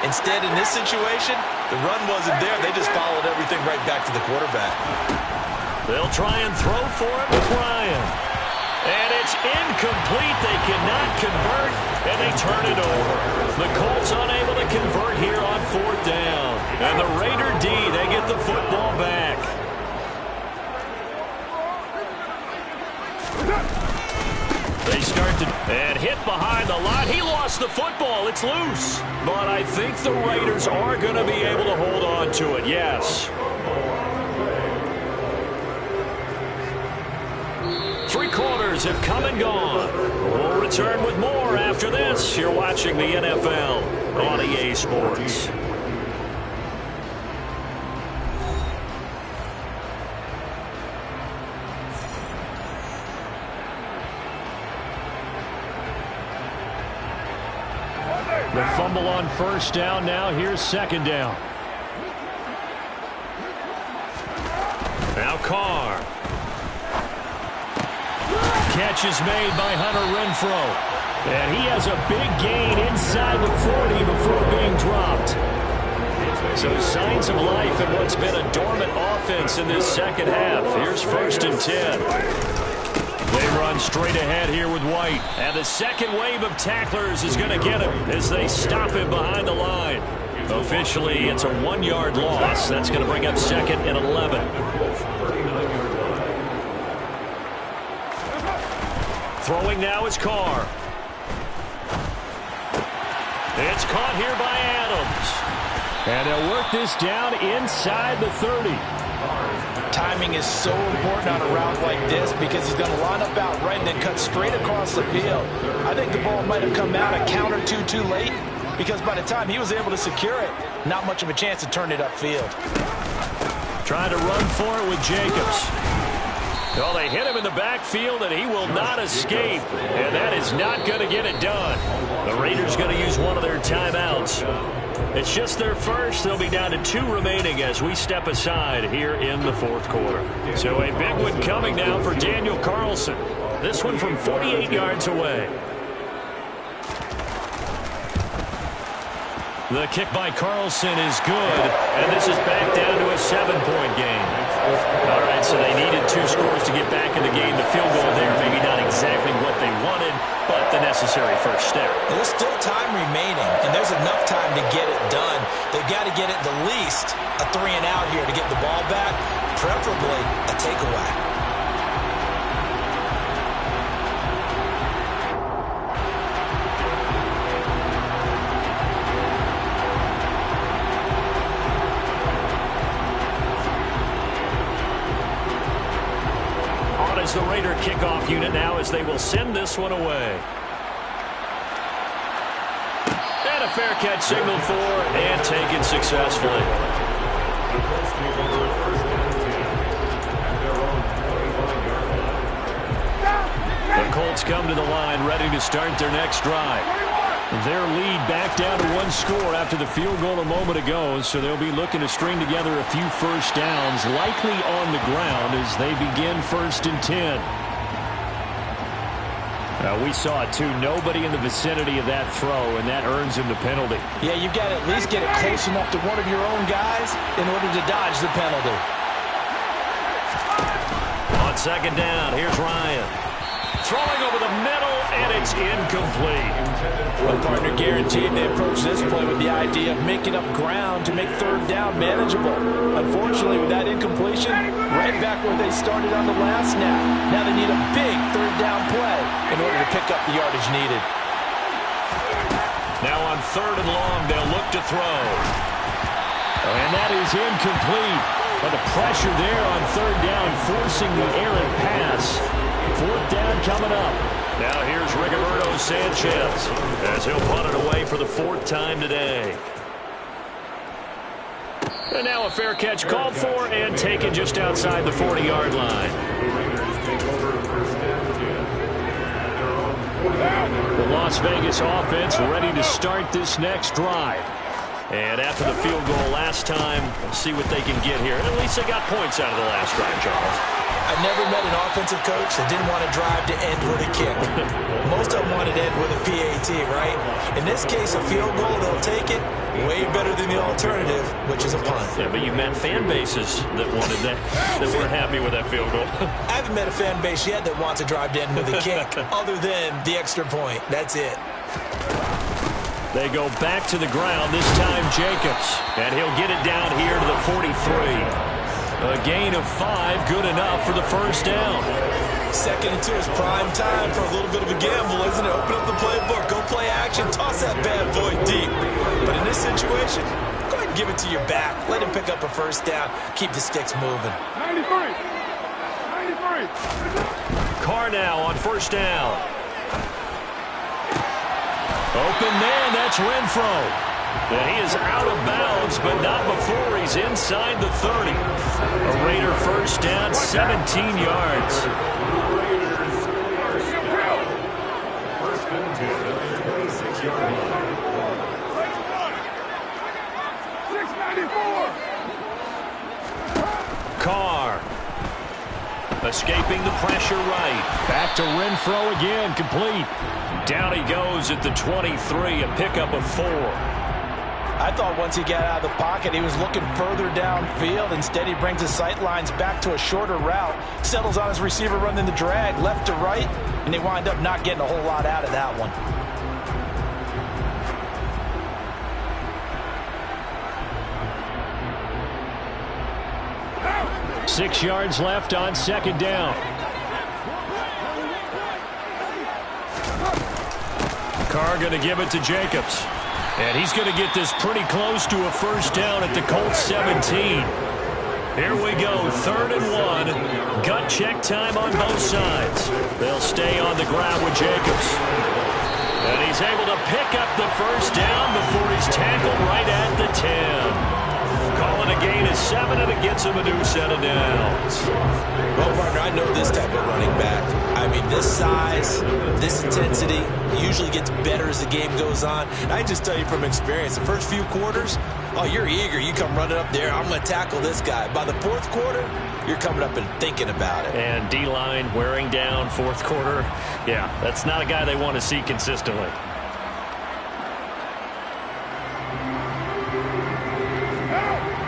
S3: Instead, in this situation, the run wasn't there. They just followed everything right back to the quarterback.
S2: They'll try and throw for it with Ryan. And it's incomplete. They cannot convert, and they turn it over. The Colts unable to convert here on 4th down. And the Raider D, they get the football back. They start to and hit behind the line. He lost the football. It's loose. But I think the Raiders are going to be able to hold on to it, yes. 3 quarters have come and gone. We'll return with more after this. You're watching the NFL on EA Sports.
S1: The fumble on first down now. Here's 2nd down.
S2: Now Carr.
S1: Catch is made by Hunter Renfrow. And he has a big gain inside the 40 before being dropped.
S2: So signs of life in what's been a dormant offense in this second half. Here's 1st and 10. They run straight ahead here with White. And the second wave of tacklers is going to get him as they stop him behind the line. Officially, it's a 1-yard loss. That's going to bring up 2nd and 11. Throwing now is Carr. It's caught here by Adams.
S1: And they'll work this down inside the 30.
S3: Timing is so important on a route like this because he's going to line up out right and then cut straight across the field. I think the ball might have come out a count or two too late because by the time he was able to secure it, not much of a chance to turn it upfield.
S2: Trying to run for it with Jacobs. Well, they hit him in the backfield, and he will not escape. And that is not going to get it done. The Raiders going to use one of their timeouts. It's just their first. They'll be down to 2 remaining as we step aside here in the 4th quarter. So a big one coming now for Daniel Carlson. This one from 48 yards away. The kick by Carlson is good, and this is back down to a 7-point game. All right, so they needed 2 scores to get back in the game. The field goal there, maybe not exactly what they wanted, but the necessary first step.
S3: There's still time remaining, and there's enough time to get it done. They've got to get it the least a 3-and-out here to get the ball back, preferably a takeaway.
S2: The Raider kickoff unit now as they will send this one away. And And a fair catch signaled for and taken successfully.
S5: The Colts take over first and 10 at their own 25-yard line.
S2: The Colts come to the line ready to start their next drive. Their lead back down to 1 score after the field goal a moment ago, so they'll be looking to string together a few first downs, likely on the ground as they begin 1st and 10. We saw it too. Nobody in the vicinity of that throw, and that earns him the penalty.
S3: Yeah, you've got to at least get it close enough to one of your own guys in order to dodge the penalty.
S2: On 2nd down, here's Ryan. Throwing over the middle, and it's incomplete.
S3: A partner guaranteed they approach this play with the idea of making up ground to make 3rd down manageable. Unfortunately, with that incompletion, right back where they started on the last snap. Now they need a big 3rd down play in order to pick up the yardage needed.
S2: Now on 3rd and long, they'll look to throw. And that is incomplete. But the pressure there on 3rd down, forcing the errant pass. 4th down coming up. Now here's Rigoberto Sanchez as he'll punt it away for the 4th time today. And now a fair catch called for and taken just outside the 40-yard line. The Las Vegas offense ready to start this next drive. And after the field goal last time, we'll see what they can get here. And at least they got points out of the last drive, Charles.
S3: I've never met an offensive coach that didn't want to drive to end with a kick. Most of them wanted to end with a PAT, right? In this case, a field goal, they'll take it. Way better than the alternative, which is a punt.
S2: Yeah, but you met fan bases that wanted that, that weren't happy with that field goal.
S3: I haven't met a fan base yet that wants to drive to end with a kick, other than the extra point. That's it.
S2: They go back to the ground, this time Jacobs. And he'll get it down here to the 43. A gain of 5, good enough for the 1st down.
S3: 2nd and 2 is prime time for a little bit of a gamble, isn't it? Open up the playbook, go play action, toss that bad boy deep. But in this situation, go ahead and give it to your back. Let him pick up a 1st down. Keep the sticks moving.
S4: 93.
S2: Carr now on 1st down. Open man, that's Renfro. And he is out of bounds, but not before he's inside the 30. A Raider 1st down, 17 yards.
S5: First and 10 at the 26-yard line.
S4: 694.
S2: Carr. Escaping the pressure right. Back to Renfro again, complete. Down he goes at the 23, a pickup of 4.
S3: I thought once he got out of the pocket, he was looking further downfield. Instead, he brings his sight lines back to a shorter route, settles on his receiver running the drag left to right, and they wind up not getting a whole lot out of that one.
S2: Out. 6 yards left on 2nd down. Carr going to give it to Jacobs. And he's going to get this pretty close to a 1st down at the Colts 17. Here we go, 3rd and 1. Gut check time on both sides. They'll stay on the ground with Jacobs. And he's able to pick up the 1st down before he's tackled right at the 10. Calling a gain of 7, and it gets him a new set of downs.
S3: Well, partner, I know this type of running back. I mean, this size, this intensity usually gets better as the game goes on. And I just tell you from experience, the first few quarters, oh, you're eager. You come running up there, I'm going to tackle this guy. By the 4th quarter, you're coming up and thinking about it.
S2: And D-line wearing down 4th quarter. Yeah, that's not a guy they want to see consistently.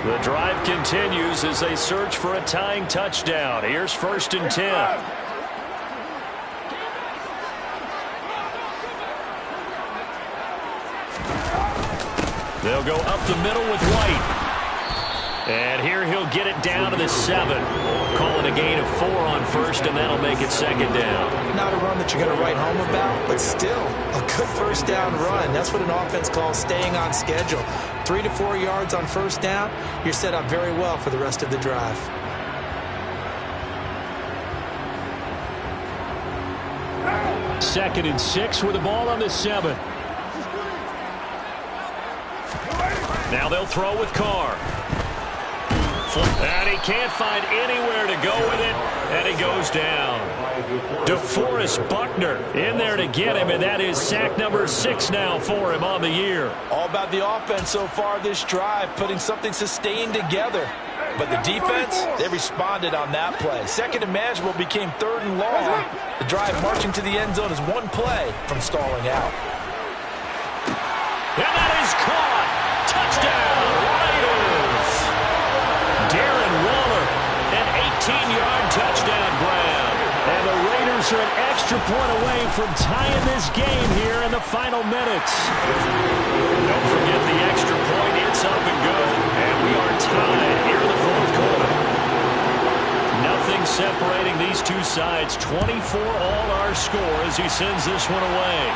S2: The drive continues as they search for a tying touchdown. Here's 1st and 10. They'll go up the middle with White. And here he'll get it down to the 7. Calling a gain of 4 on 1st, and that'll make it 2nd down.
S3: Not a run that you're going to write home about, but still a good 1st down run. That's what an offense calls staying on schedule. 3 to 4 yards on 1st down, you're set up very well for the rest of the drive.
S2: Second and 6 with the ball on the 7. Now they'll throw with Carr. And he can't find anywhere to go with it, and he goes down. DeForest Buckner in there to get him, and that is sack number 6 now for him on the year.
S3: All about the offense so far this drive, putting something sustained together. But the defense, they responded on that play. Second and manageable became 3rd and long. The drive marching to the end zone is one play from stalling out.
S2: And that is caught. Touchdown, Raiders. Darren Waller, an 18-yard touchdown grab.
S1: And the Raiders are an extra point away from tying this game here in the final minutes.
S2: Don't forget the extra point. It's up and good. And we are tied here in the 4th quarter. Nothing separating these two sides. 24 all our score as he sends this one away.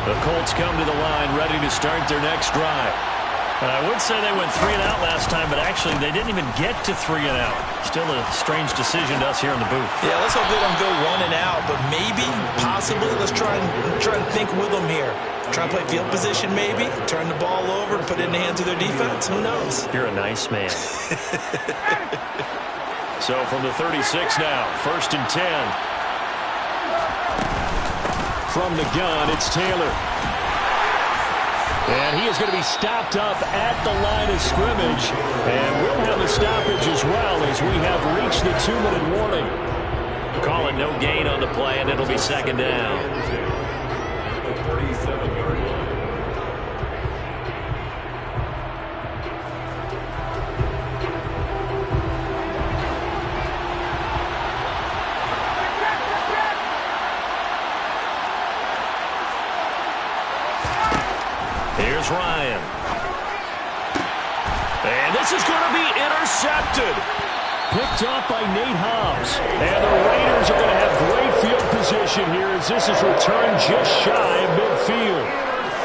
S2: The Colts come to the line ready to start their next drive.
S1: And I would say they went 3 and out last time, but actually they didn't even get to 3 and out. Still a strange decision to us here in the booth.
S3: Yeah, let's hope they don't go 1 and out, but maybe, possibly, let's try and think with them here. Try and play field position maybe, turn the ball over, put it in the hands of their defense. Who knows?
S1: You're a nice man.
S2: So from the 36 now, 1st and 10.
S1: From the gun, it's Taylor. And he is going to be stopped up at the line of scrimmage. And we'll have a stoppage as well as we have reached the 2-minute warning.
S2: Call it no gain on the play, and it'll be 2nd down.
S5: The 37-yard line.
S2: Here's Ryan. And this is going to be intercepted.
S1: Picked off by Nate Hobbs. And the Raiders are going to have great field position here as this is returned just shy of midfield.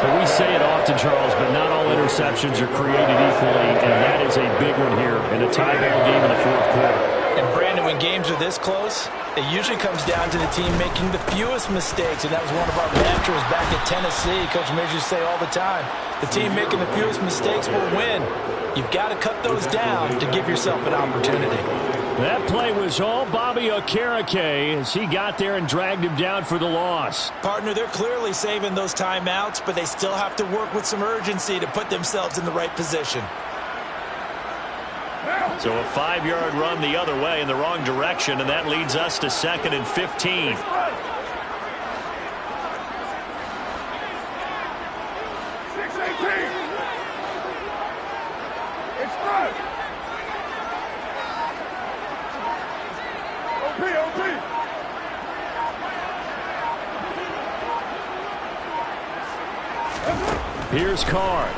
S1: And we say it often, Charles, but not all interceptions are created equally, and that is a big one here in a tie ball game in the 4th quarter.
S3: And Brandon, when games are this close, it usually comes down to the team making the fewest mistakes, and that was one of our mantras back at Tennessee. Coach Midge used to say all the time, the team making the fewest mistakes will win. You've got to cut those down to give yourself an opportunity.
S1: That play was all Bobby Okereke as he got there and dragged him down for the loss.
S3: Partner, they're clearly saving those timeouts, but they still have to work with some urgency to put themselves in the right position.
S2: So a 5-yard run the other way in the wrong direction, and that leads us to 2nd and 15.
S1: Here's Carr.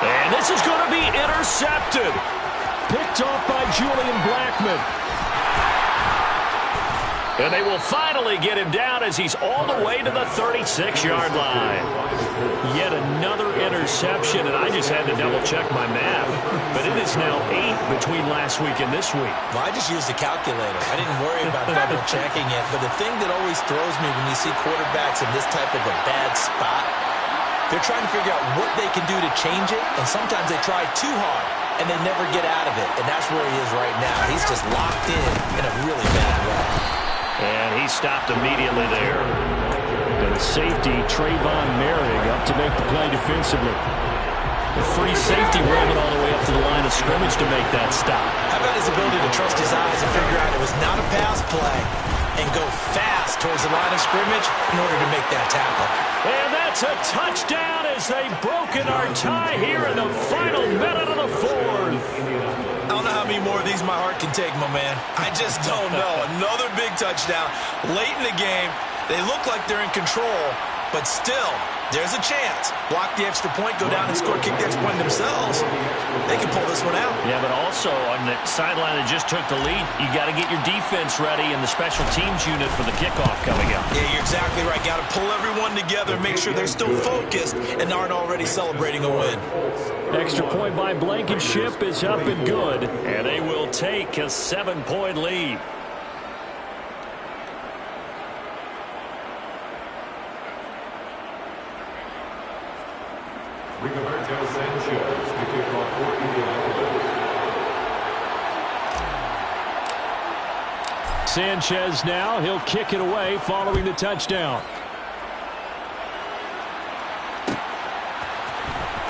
S2: And this is going to be intercepted.
S1: Picked off by Julian Blackmon.
S2: And they will finally get him down as he's all the way to the 36-yard line.
S1: Yet another interception, and I just had to double-check my math. But it is now 8 between last week and this week.
S3: Well, I just used a calculator. I didn't worry about double-checking it. But the thing that always throws me when you see quarterbacks in this type of a bad spot, they're trying to figure out what they can do to change it, and sometimes they try too hard, and they never get out of it. And that's where he is right now. He's just locked in a really bad way.
S2: And he stopped immediately there.
S1: And a safety, Trayvon Merrick, up to make the play defensively. The free safety roaming all the way up to the line of scrimmage to make that stop.
S3: How about his ability to trust his eyes and figure out it was not a pass play and go fast towards the line of scrimmage in order to make that tackle.
S2: And that's a touchdown as they've broken our tie here in the final minute of the 4th.
S3: I don't know how many more of these my heart can take, my man. I just don't know. Another big touchdown late in the game. They look like they're in control, but still, there's a chance. Block the extra point, go down and score, kick the extra point themselves. They can pull this one out.
S2: Yeah, but also on the sideline that just took the lead, you got to get your defense ready and the special teams unit for the kickoff coming up.
S3: Yeah, you're exactly right. Got to pull everyone together, make sure they're still focused and aren't already celebrating a win.
S1: Extra point by Blankenship is up and good.
S2: And they will take a 7-point lead.
S5: Rigoberto Sanchez to kick off for Indianapolis.
S1: Sanchez now, he'll kick it away following the touchdown.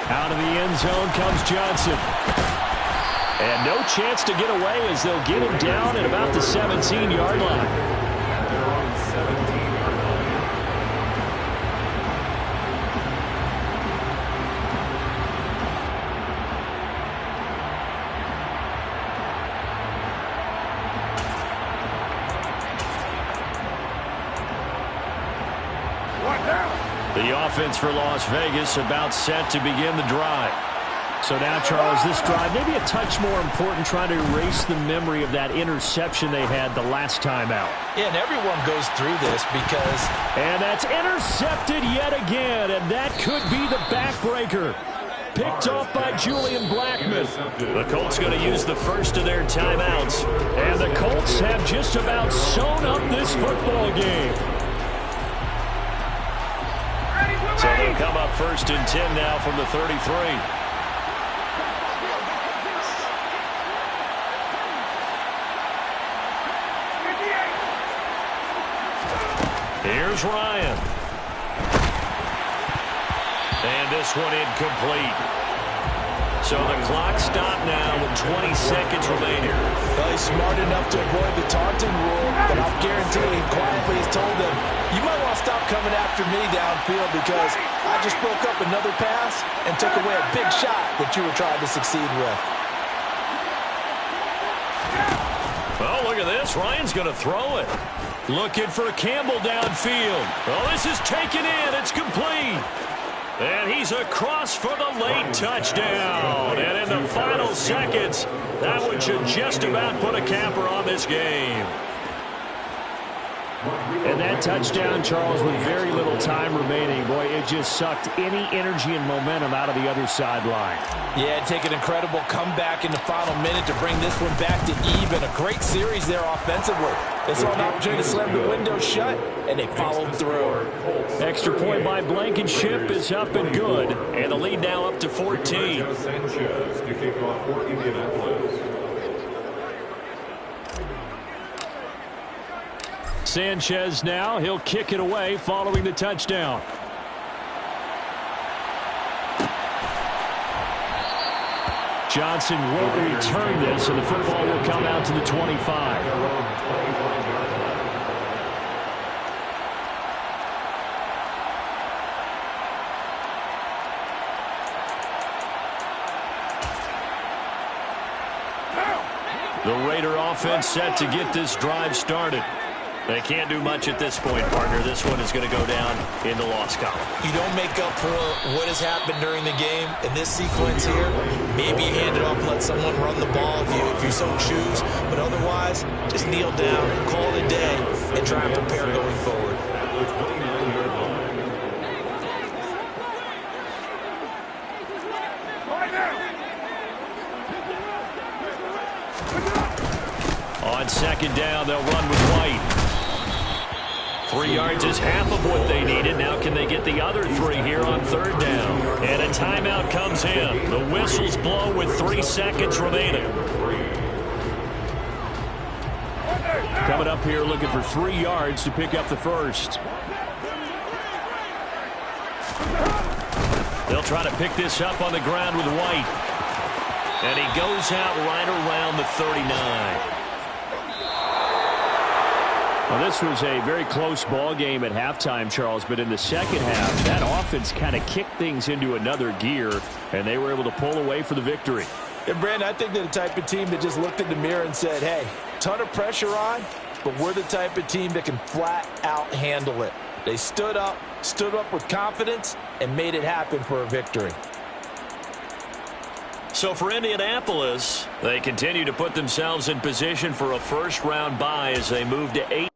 S1: Out of the end zone comes Johnson. And no chance to get away as they'll get him down at about the 17-yard line.
S5: They're on 17-yard line.
S1: The offense for Las Vegas about set to begin the drive. So now, Charles, this drive maybe a touch more important, trying to erase the memory of that interception they had the last time out.
S3: Yeah, and everyone goes through this because...
S1: And that's intercepted yet again, and that could be the backbreaker. Picked off by Julian Blackmon.
S2: The Colts going to use the first of their timeouts.
S1: And the Colts have just about sewn up this football game.
S2: So they'll come up 1st and 10 now from the 33. Here's Ryan. And this one incomplete. So the clock stopped now with 20 seconds remaining.
S3: Well, he's smart enough to avoid the taunting rule, but I'll guarantee he quietly has told them, you might want to stop coming after me downfield because I just broke up another pass and took away a big shot that you were trying to succeed with.
S2: Oh, look at this. Ryan's going to throw it.
S1: Looking for Campbell downfield.
S2: Oh, this is taken in. It's complete. And he's across for the late touchdown. And in the final seconds, that one should just about put a capper on this game.
S1: And that touchdown, Charles, with very little time remaining, boy, it just sucked any energy and momentum out of the other sideline.
S3: Yeah, take an incredible comeback in the final minute to bring this one back to even. A great series there offensively. They saw an opportunity to slam the window shut, and they followed through.
S1: Extra point by Blankenship is up and good.
S2: And the lead now up to 14.
S5: Rigoberto Sanchez to kick off for Indianapolis.
S1: Sanchez now, he'll kick it away following the touchdown. Johnson won't return this, and the football will come out to the 25. The Raider offense set to get this drive started. They can't do much at this point, partner. This one is going to go down in the loss column.
S3: You don't make up for what has happened during the game. In this sequence here, maybe you hand it off and let someone run the ball if you so choose. But otherwise, just kneel down, call it a day, and try and prepare going forward.
S2: On second down, they'll run with White. 3 yards is half of what they needed. Now can they get the other 3 here on third down? And a timeout comes in. The whistles blow with 3 seconds remaining.
S1: Coming up here looking for 3 yards to pick up the first.
S2: They'll try to pick this up on the ground with White. And he goes out right around the 39.
S1: Well, this was a very close ball game at halftime, Charles, but in the second half, that offense kind of kicked things into another gear, and they were able to pull away for the victory.
S3: And, Brandon, I think they're the type of team that just looked in the mirror and said, hey, ton of pressure on, but we're the type of team that can flat out handle it. They stood up with confidence, and made it happen for a victory.
S2: So for Indianapolis, they continue to put themselves in position for a first-round bye as they move to 8